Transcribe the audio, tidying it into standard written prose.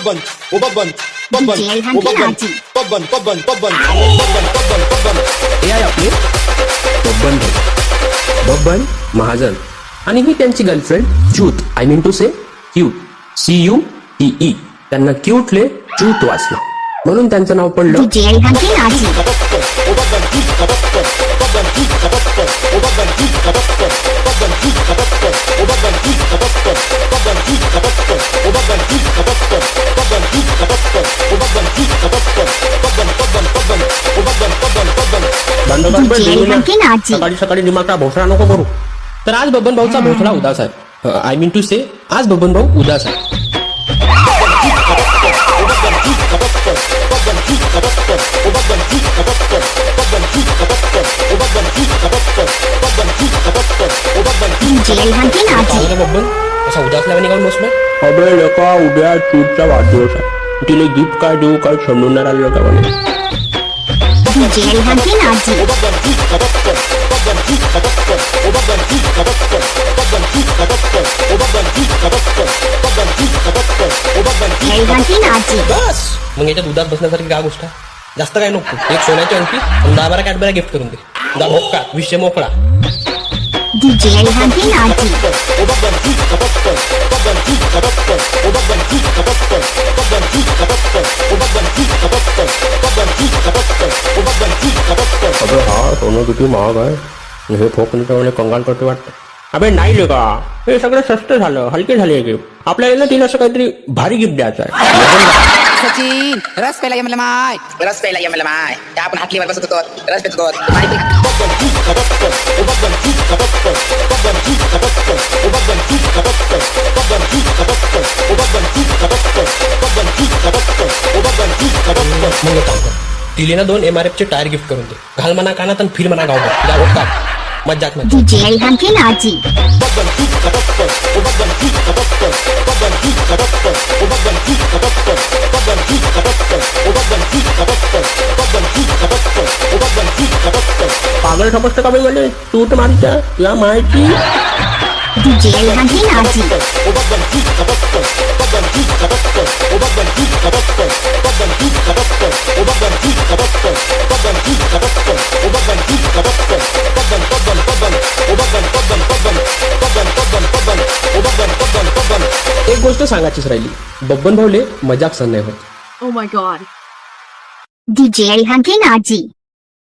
बब्बन ओ Babban Babban DJ ओ Babban Hanky Babban Babban Babban Babban Babban Babban हे आहे आपले बब्बन भाऊ, बब्बन महाजन आणि ही त्यांची गर्लफ्रेंड च्यूत, I mean to say cute, CUTE. त्यांना क्यूटले च्यूत वाचलं म्हणून त्यांचं नाव पडलं DJ Hanky Nazi. ओ बब्बन ठीक बब्बन बब्बन ठीक बब्बन ओ बब्बन ठीक बब्बन बब्बन ठीक बब्बन ओ बब्बन ठीक बब्बन बब्बन ठीक बब्बन ओ बब्बन ठीक बब्बन बब्बन ठीक बब्बन ओ बब्बन ठीक बब्बन बब्बन बब्बन बब्बन ओ Babban Babban Babban Dandoba DJ Hanky Nazi. सकाळी सकाळी दिमागचा भोसडा नको करू. तर आज बबन भाऊचा भोसडा उदास आहे, आय मीन टू से आज बबन भाऊ उदास आहे. DJ Hanky Nazi. पाहुणे बबन असा उदासला निघाऊन बसलो. अबे लेका उद्या चूतचा वाढदिवस आहे, तिला गिफ्ट काय देऊ काय समजून आलं का म्हणे. DJ Hanky Nazi. DJ Hanky Nazi. बस मग याच्यात उदास बसण्यासारखी काय गोष्ट आहे? जास्त काय नको, एक सोन्याची अंगठी आणि 10-12 कॅडबऱ्या गिफ्ट करून दे. जा मोकळा विषय मोकळा. DJ Hanky Nazi. अबे हा सोनं किती महाग आहे, हे फोकण्याच्या कंगाल करते वाटतं. अबे नाही रे का, हे सगळं स्वस्त झालं, हलके झाले गिफ्ट. आपल्याला ना तिला असं काहीतरी भारी गिफ्ट द्यायचं आहे. सचिन रस प्यायला ये मला माय, रस प्यायला ये मला माय. त्या आपण हातलीवर बसत होतो, रस पित होतो. माय पिक. मग एक काम कर, तिले ना 2 MRF चे टायर गिफ्ट करून दे. घाल म्हणा कानात आणि फिर म्हणा गावभर. जा होत का मज्जात मज्जा. DJ Hanky Nazi. पागल समजतं का बाई मला, तूट मारच्या तुला माहिती. DJ Hanky Nazi. एक गोष्ट सांगायचीच राहिली, बब्बन भाऊले मजाक सहन नाही होत. Oh my god. DJ Hanky Nazi.